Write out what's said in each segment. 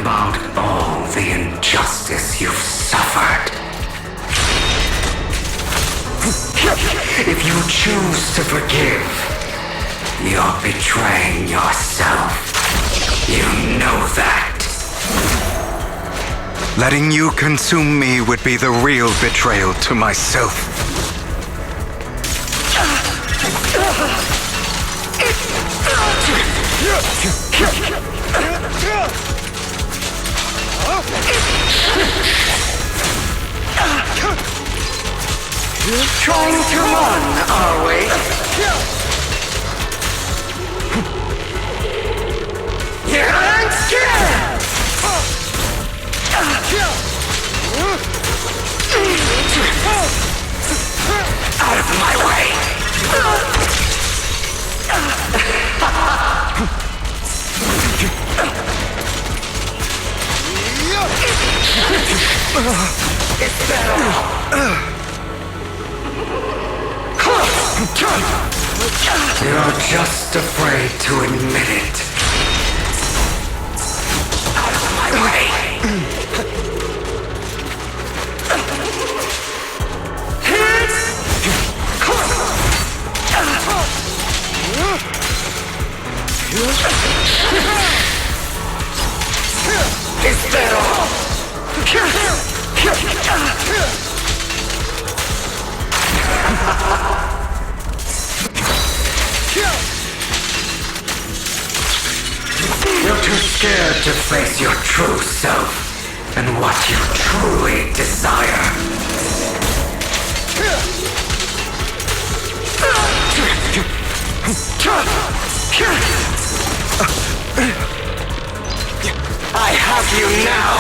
about all the injustice you've suffered. If you choose to forgive, you're betraying yourself. You know that. Letting you consume me would be the real betrayal to myself. Trying to run, are we? You aren't scared! Out of my way! Is that all? You're just afraid to admit it. Out of my way! Is that all? You're too scared to face your true self and what you truly desire. I have you now!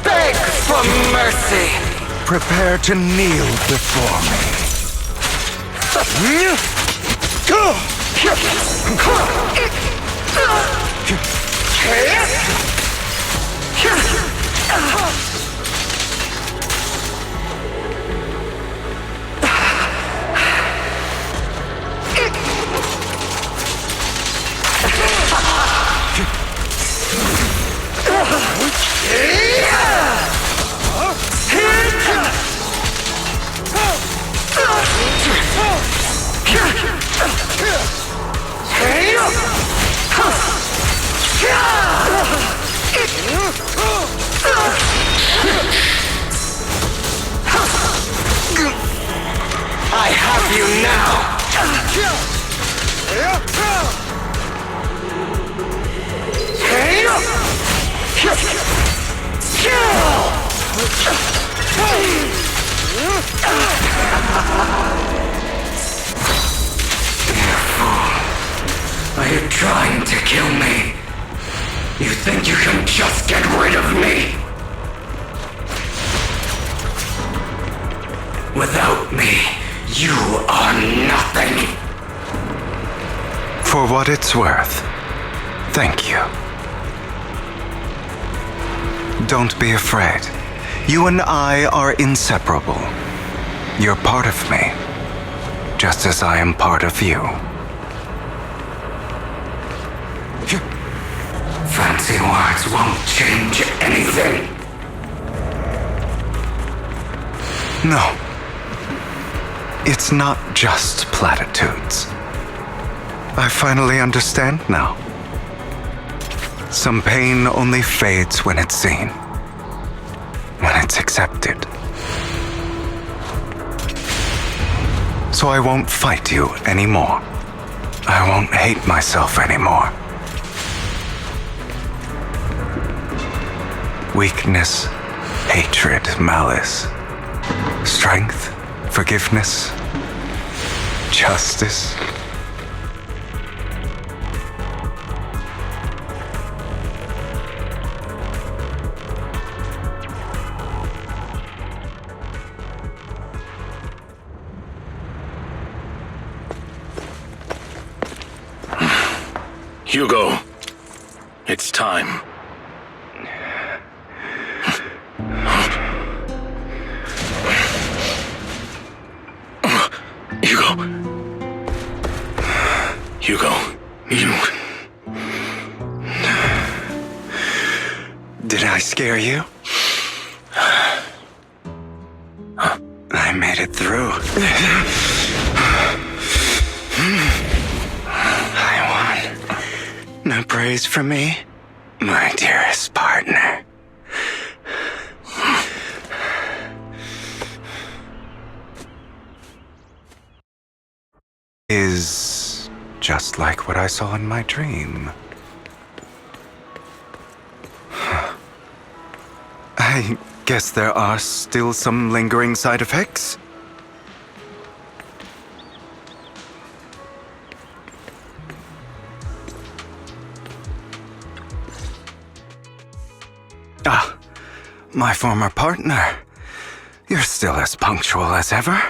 Beg for mercy! Prepare to kneel before me. I have you now! You fool. Are you trying to kill me? You think you can just get rid of me? Without me, you are nothing. For what it's worth, thank you. Don't be afraid. You and I are inseparable. You're part of me, just as I am part of you. Fancy words won't change anything. No. It's not just platitudes. I finally understand now. Some pain only fades when it's seen, when it's accepted. So I won't fight you anymore. I won't hate myself anymore. Weakness, hatred, malice, strength, forgiveness, justice. Hugo, it's time. Hugo, you... Did I scare you? I made it through. I won. No praise for me, my dearest partner. Is just like what I saw in my dream. I guess there are still some lingering side effects. Ah, my former partner. You're still as punctual as ever.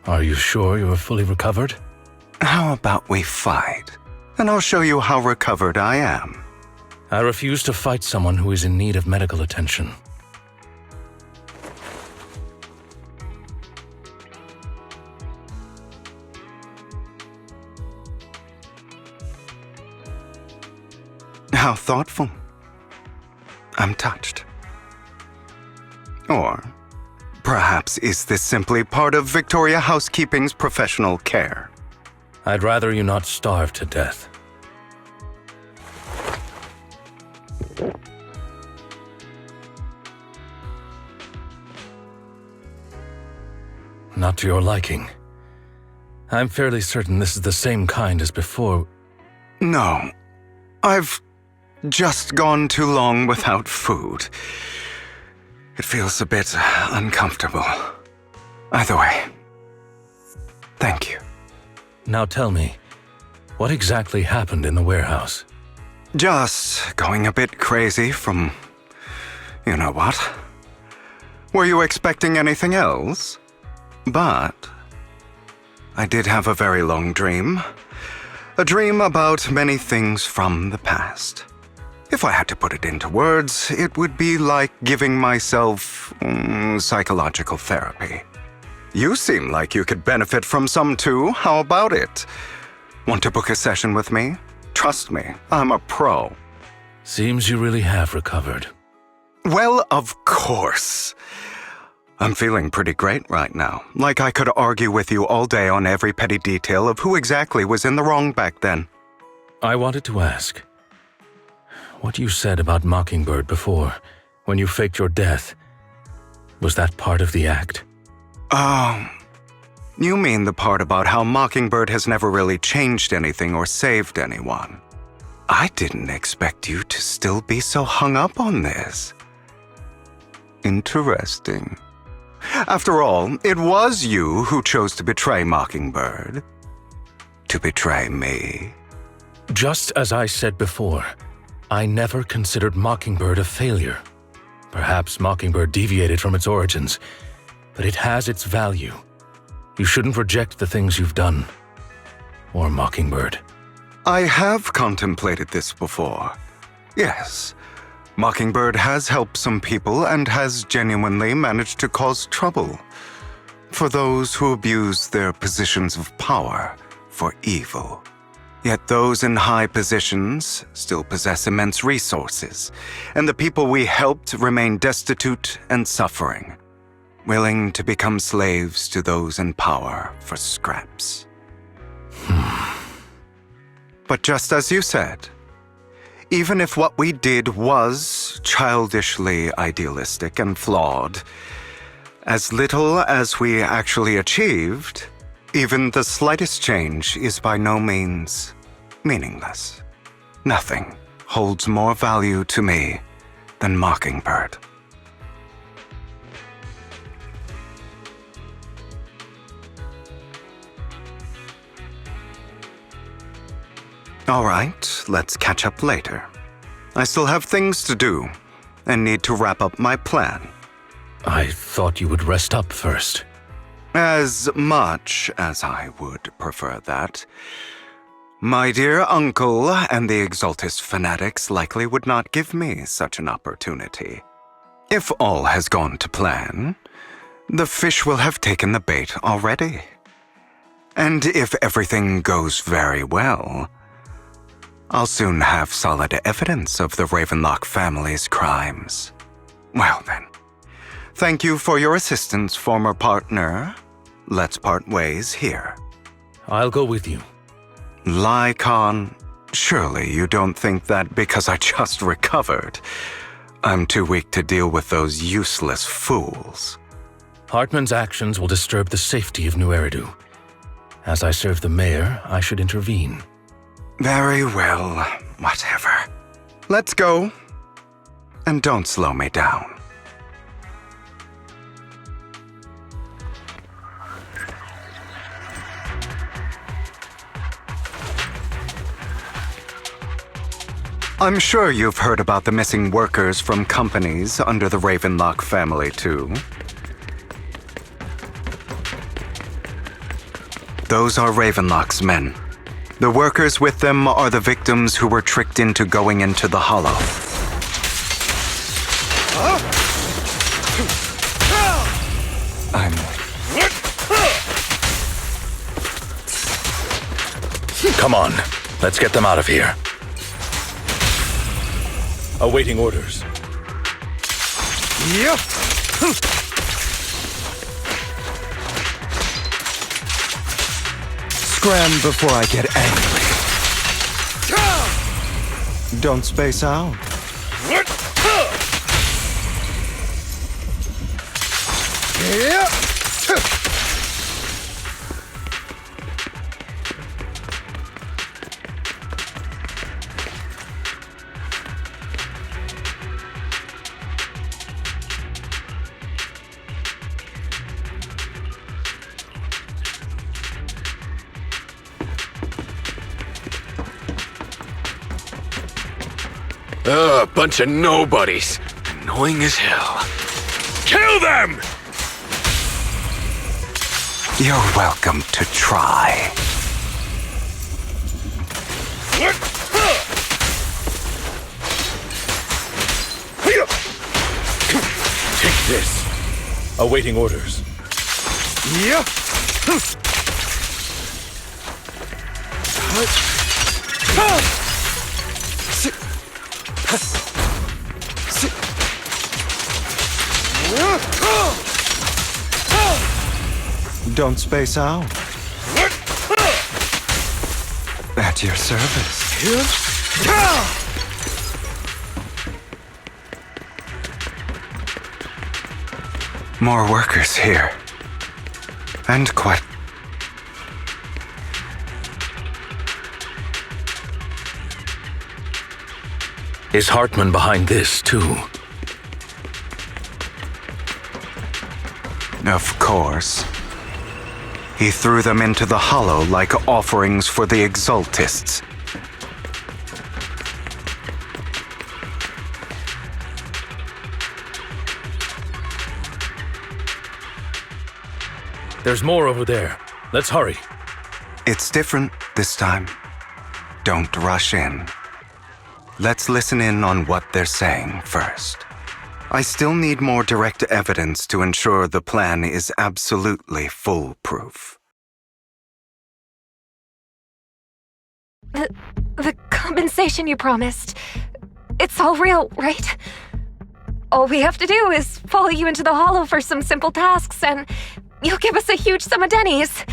Are you sure you're fully recovered? How about we fight, and I'll show you how recovered I am. I refuse to fight someone who is in need of medical attention. How thoughtful. I'm touched. Or perhaps is this simply part of Victoria Housekeeping's professional care? I'd rather you not starve to death. Not to your liking. I'm fairly certain this is the same kind as before. No. I've just gone too long without food. It feels a bit uncomfortable. Either way, thank you. Now tell me, what exactly happened in the warehouse? Just going a bit crazy from... you know what? Were you expecting anything else? But I did have a very long dream. A dream about many things from the past. If I had to put it into words, it would be like giving myself psychological therapy. You seem like you could benefit from some too. How about it? Want to book a session with me? Trust me, I'm a pro. Seems you really have recovered. Well, of course. I'm feeling pretty great right now. Like I could argue with you all day on every petty detail of who exactly was in the wrong back then. I wanted to ask, what you said about Mockingbird before, when you faked your death, was that part of the act? Oh, you mean the part about how Mockingbird has never really changed anything or saved anyone. I didn't expect you to still be so hung up on this. Interesting. After all, it was you who chose to betray Mockingbird. To betray me. Just as I said before, I never considered Mockingbird a failure. Perhaps Mockingbird deviated from its origins, but it has its value. You shouldn't reject the things you've done. Or Mockingbird. I have contemplated this before. Yes. Mockingbird has helped some people and has genuinely managed to cause trouble for those who abuse their positions of power for evil. Yet those in high positions still possess immense resources, and the people we helped remain destitute and suffering, willing to become slaves to those in power for scraps. But just as you said, even if what we did was childishly idealistic and flawed, as little as we actually achieved, even the slightest change is by no means meaningless. Nothing holds more value to me than Mockingbird. All right, let's catch up later. I still have things to do and need to wrap up my plan. I thought you would rest up first. As much as I would prefer that. My dear uncle and the Exaltus fanatics likely would not give me such an opportunity. If all has gone to plan, the fish will have taken the bait already. And if everything goes very well, I'll soon have solid evidence of the Ravenlock family's crimes. Well then, thank you for your assistance, former partner. Let's part ways here. I'll go with you. Lycon, surely you don't think that because I just recovered, I'm too weak to deal with those useless fools. Hartman's actions will disturb the safety of New Eridu. As I serve the mayor, I should intervene. Very well, whatever. Let's go. And don't slow me down. I'm sure you've heard about the missing workers from companies under the Ravenlock family, too. Those are Ravenlock's men. The workers with them are the victims who were tricked into going into the Hollow. Come on, let's get them out of here. Awaiting orders. Yep. Scram before I get angry. Don't space out. Bunch of nobodies. Annoying as hell. Kill them! You're welcome to try. Take this. Awaiting orders. Yeah. Don't space out. At your service. More workers here. And quite... Is Hartman behind this, too? Of course. He threw them into the Hollow like offerings for the Exaltists. There's more over there. Let's hurry. It's different this time. Don't rush in. Let's listen in on what they're saying first. I still need more direct evidence to ensure the plan is absolutely foolproof. The compensation you promised. It's all real, right? All we have to do is follow you into the Hollow for some simple tasks, and you'll give us a huge sum of dennies.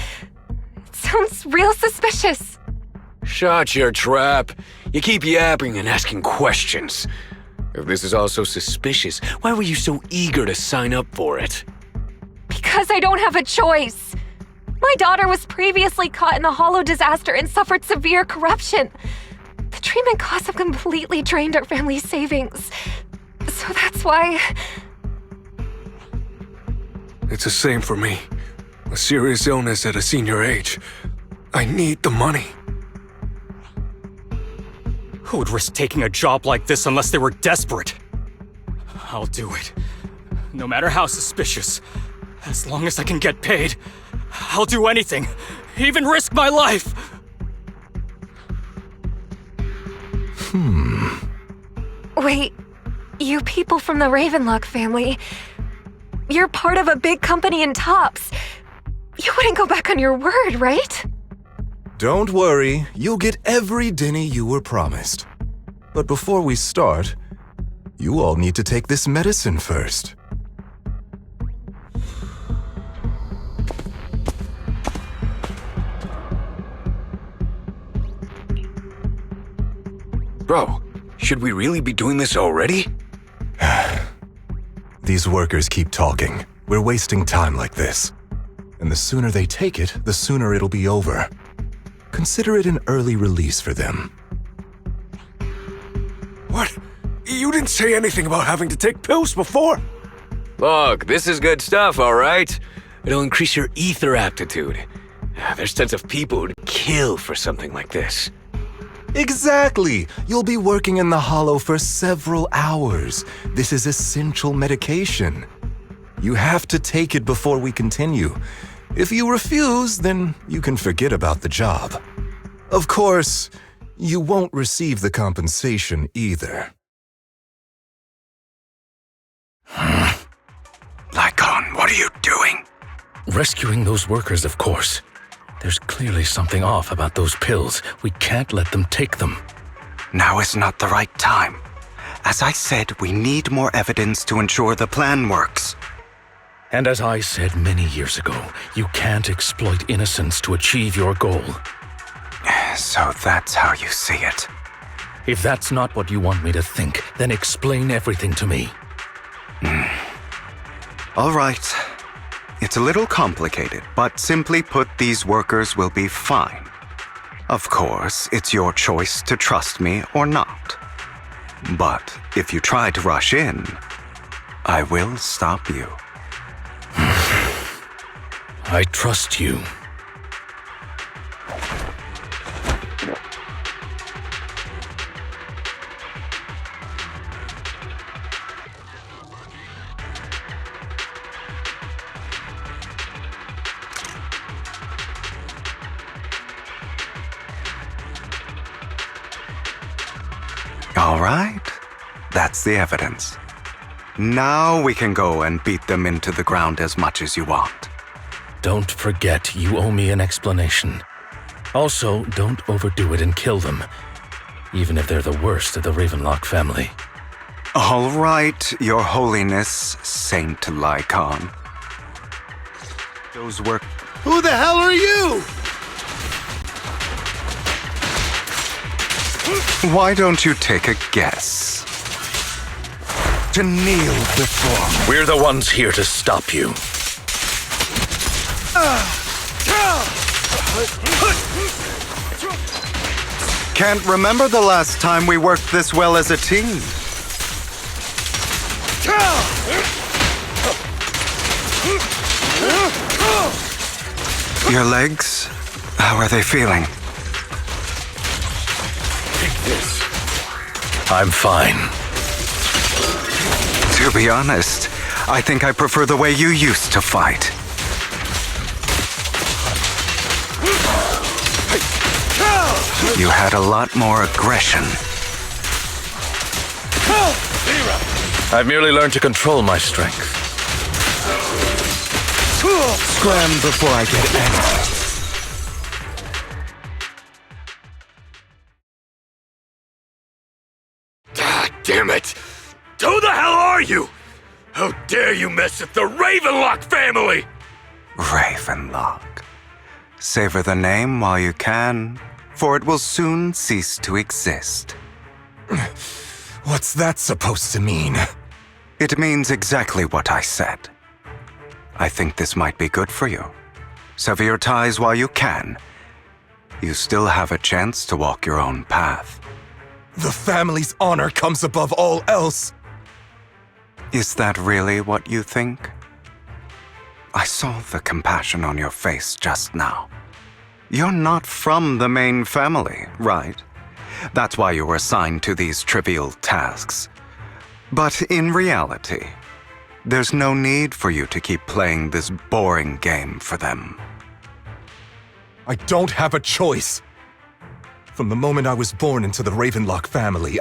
It sounds real suspicious. Shut your trap. You keep yapping and asking questions. If this is all so suspicious, why were you so eager to sign up for it? Because I don't have a choice. My daughter was previously caught in the Hollow disaster and suffered severe corruption. The treatment costs have completely drained our family's savings. So that's why... It's the same for me. A serious illness at a senior age. I need the money. Who would risk taking a job like this unless they were desperate? I'll do it. No matter how suspicious. As long as I can get paid, I'll do anything. Even risk my life! Wait, you people from the Ravenlock family... You're part of a big company in Tops. You wouldn't go back on your word, right? Don't worry, you'll get every Denny you were promised. But before we start, you all need to take this medicine first. Bro, should we really be doing this already? These workers keep talking. We're wasting time like this. And the sooner they take it, the sooner it'll be over. Consider it an early release for them. What? You didn't say anything about having to take pills before. Look, this is good stuff, alright? It'll increase your ether aptitude. There's tons of people who'd kill for something like this. Exactly! You'll be working in the Hollow for several hours. This is essential medication. You have to take it before we continue. If you refuse, then you can forget about the job. Of course, you won't receive the compensation either. Lycon, what are you doing? Rescuing those workers, of course. There's clearly something off about those pills. We can't let them take them. Now is not the right time. As I said, we need more evidence to ensure the plan works. And as I said many years ago, you can't exploit innocence to achieve your goal. So that's how you see it. If that's not what you want me to think, then explain everything to me. All right. It's a little complicated, but simply put, these workers will be fine. Of course, it's your choice to trust me or not. But if you try to rush in, I will stop you. I trust you. All right. That's the evidence. Now we can go and beat them into the ground as much as you want. Don't forget, you owe me an explanation. Also, don't overdo it and kill them, even if they're the worst of the Ravenlock family. All right, Your Holiness, Saint Lycon. Those were... Who the hell are you? Why don't you take a guess? To kneel before me. We're the ones here to stop you. Can't remember the last time we worked this well as a team. Your legs? How are they feeling? I'm fine. To be honest, I think I prefer the way you used to fight. You had a lot more aggression. I've merely learned to control my strength. Scram before I get angry. God damn it! Who the hell are you? How dare you mess with the Ravenlock family? Ravenlock. Savor the name while you can, for it will soon cease to exist. What's that supposed to mean? It means exactly what I said. I think this might be good for you. Sever your ties while you can. You still have a chance to walk your own path. The family's honor comes above all else. Is that really what you think? I saw the compassion on your face just now. You're not from the main family, right? That's why you were assigned to these trivial tasks. But in reality, there's no need for you to keep playing this boring game for them. I don't have a choice. From the moment I was born into the Ravenlock family,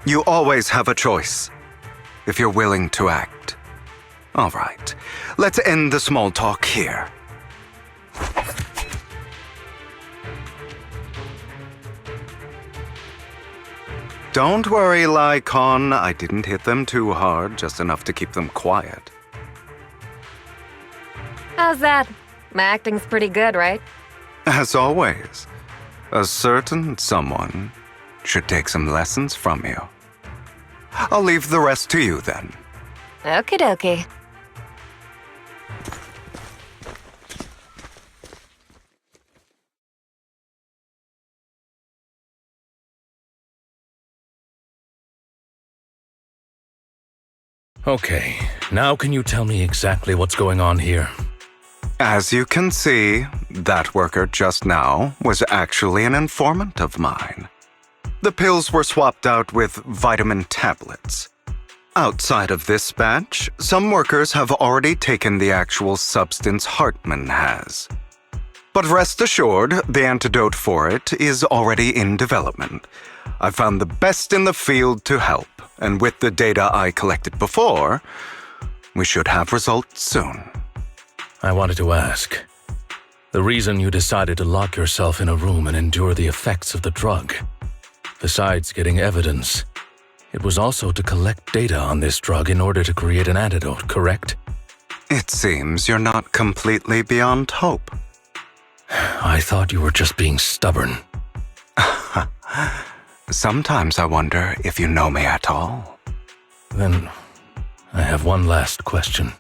You always have a choice, if you're willing to act. All right, let's end the small talk here. Don't worry, Lycon. I didn't hit them too hard, just enough to keep them quiet. How's that? My acting's pretty good, right? As always, a certain someone should take some lessons from you. I'll leave the rest to you then. Okie dokie. Okay, now can you tell me exactly what's going on here? As you can see, that worker just now was actually an informant of mine. The pills were swapped out with vitamin tablets. Outside of this batch, some workers have already taken the actual substance Hartman has. But rest assured, the antidote for it is already in development. I found the best in the field to help, and with the data I collected before, we should have results soon. I wanted to ask. The reason you decided to lock yourself in a room and endure the effects of the drug, besides getting evidence, it was also to collect data on this drug in order to create an antidote, correct? It seems you're not completely beyond hope. I thought you were just being stubborn. Sometimes I wonder if you know me at all. Then, I have one last question.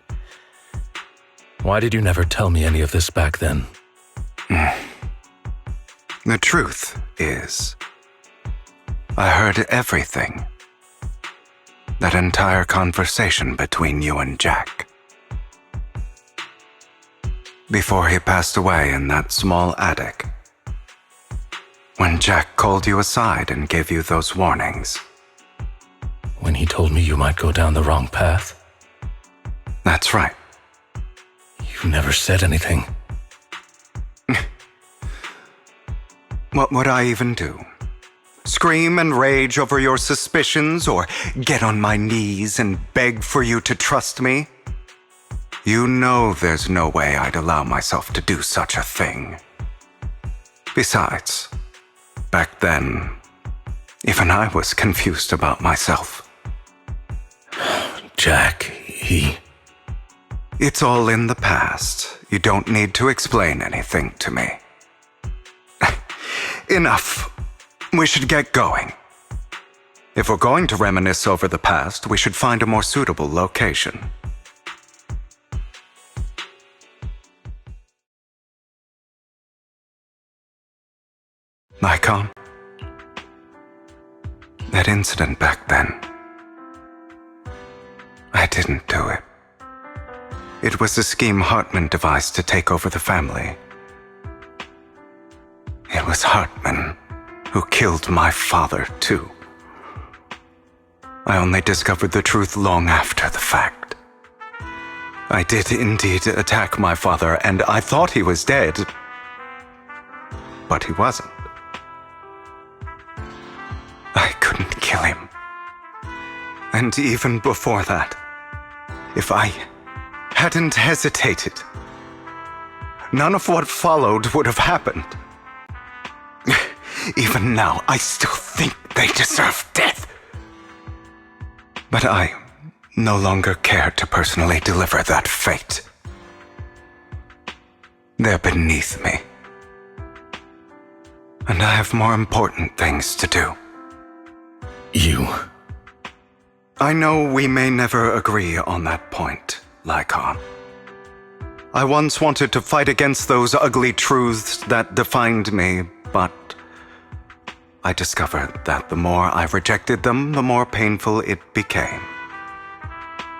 Why did you never tell me any of this back then? The truth is, I heard everything. That entire conversation between you and Jack. Before he passed away in that small attic. When Jack called you aside and gave you those warnings. When he told me you might go down the wrong path? That's right. You never said anything. What would I even do? Scream and rage over your suspicions, or get on my knees and beg for you to trust me? You know there's no way I'd allow myself to do such a thing. Besides, back then, even I was confused about myself. Jack, It's all in the past. You don't need to explain anything to me. Enough. We should get going. If we're going to reminisce over the past, we should find a more suitable location. Nikon? That incident back then. I didn't do it. It was a scheme Hartman devised to take over the family. It was Hartman who killed my father, too. I only discovered the truth long after the fact. I did indeed attack my father, and I thought he was dead. But he wasn't. I couldn't kill him. And even before that, if I hadn't hesitated, none of what followed would have happened. Even now, I still think they deserve death. But I no longer care to personally deliver that fate. They're beneath me. And I have more important things to do. I know we may never agree on that point, Lycon. I once wanted to fight against those ugly truths that defined me, but I discovered that the more I rejected them, the more painful it became.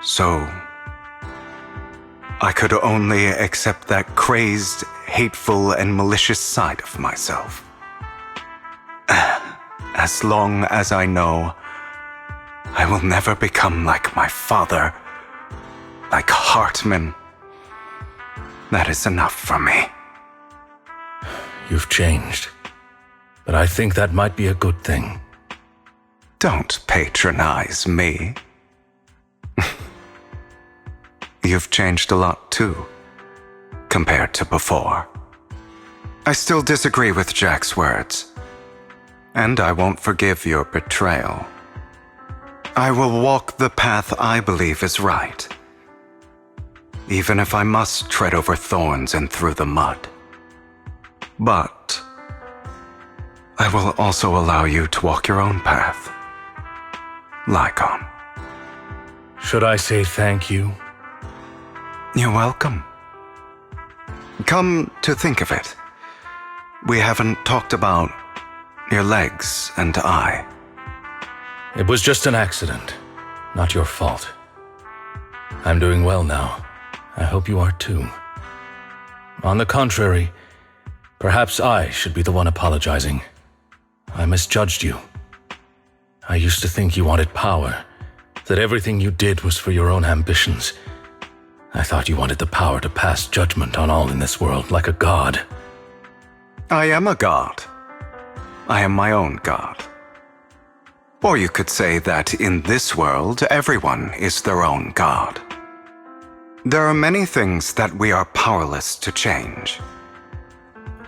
So, I could only accept that crazed, hateful, and malicious side of myself. As long as I know I will never become like my father, like Hartman, that is enough for me. You've changed. But I think that might be a good thing. Don't patronize me. you've changed a lot too, compared to before. I still disagree with Jack's words, and I won't forgive your betrayal. I will walk the path I believe is right, even if I must tread over thorns and through the mud. But I will also allow you to walk your own path, Lycon. Should I say thank you? You're welcome. Come to think of it, we haven't talked about your legs and eye. It was just an accident, not your fault. I'm doing well now. I hope you are too. On the contrary, perhaps I should be the one apologizing. I misjudged you. I used to think you wanted power, that everything you did was for your own ambitions. I thought you wanted the power to pass judgment on all in this world like a god. I am a god. I am my own god. Or you could say that in this world, everyone is their own god. There are many things that we are powerless to change.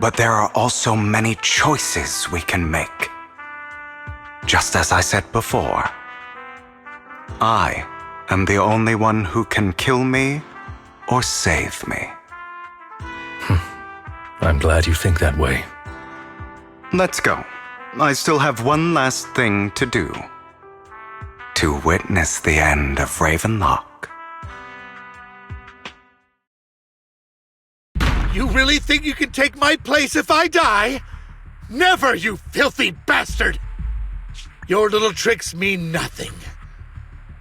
But there are also many choices we can make. Just as I said before, I am the only one who can kill me or save me. I'm glad you think that way. Let's go. I still have one last thing to do. To witness the end of Ravenlock. You really think you can take my place if I die? Never, you filthy bastard! Your little tricks mean nothing.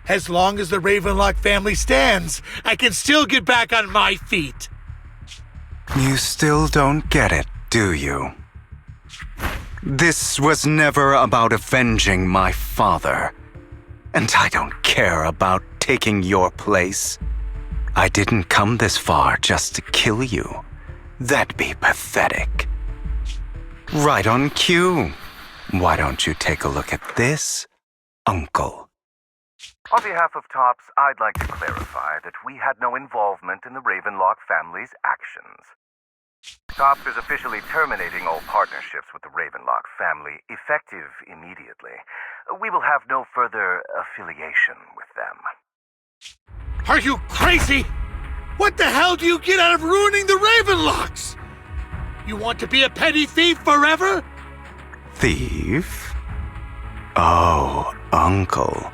As long as the Ravenlock family stands, I can still get back on my feet. You still don't get it, do you? This was never about avenging my father. And I don't care about taking your place. I didn't come this far just to kill you. That'd be pathetic. Right on cue. Why don't you take a look at this, Uncle? On behalf of TOPS, I'd like to clarify that we had no involvement in the Ravenlock family's actions. TOPS is officially terminating all partnerships with the Ravenlock family, effective immediately. We will have no further affiliation with them. Are you crazy? What the hell do you get out of ruining the Ravenlocks? You want to be a petty thief forever? Thief? Oh, Uncle.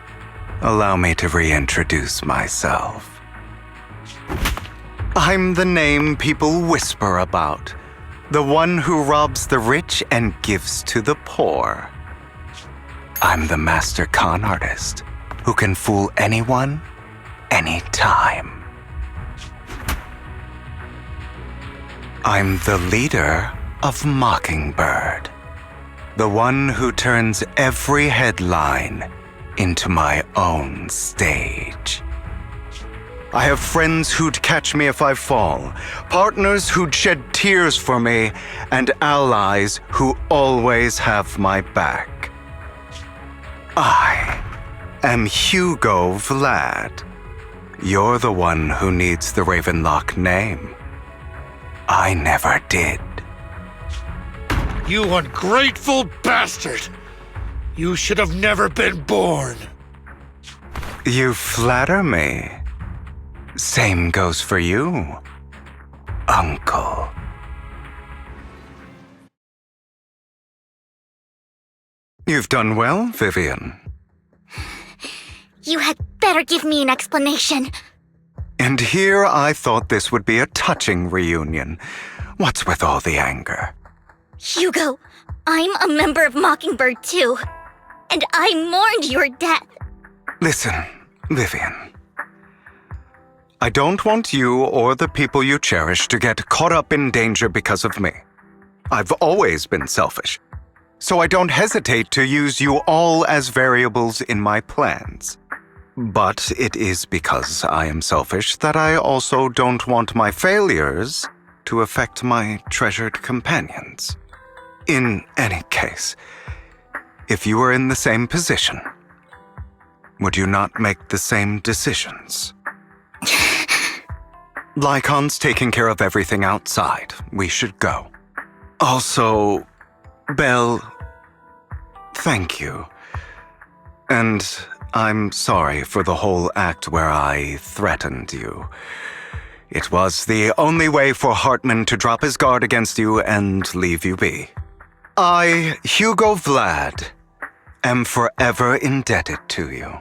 Allow me to reintroduce myself. I'm the name people whisper about. The one who robs the rich and gives to the poor. I'm the master con artist who can fool anyone, anytime. I'm the leader of Mockingbird. The one who turns every headline into my own stage. I have friends who'd catch me if I fall, partners who'd shed tears for me, and allies who always have my back. I am Hugo Vlad. You're the one who needs the Ravenlock name. I never did. You ungrateful bastard! You should have never been born. You flatter me. Same goes for you, Uncle. You've done well, Vivian. You had better give me an explanation. And here I thought this would be a touching reunion. What's with all the anger? Hugo, I'm a member of Mockingbird too. And I mourned your death. Listen, Vivian. I don't want you or the people you cherish to get caught up in danger because of me. I've always been selfish, so I don't hesitate to use you all as variables in my plans. But it is because I am selfish that I also don't want my failures to affect my treasured companions. In any case, if you were in the same position, would you not make the same decisions? Lycon's taking care of everything outside. We should go. Also, Belle, thank you. And I'm sorry for the whole act where I threatened you. It was the only way for Hartman to drop his guard against you and leave you be. I, Hugo Vlad, am forever indebted to you.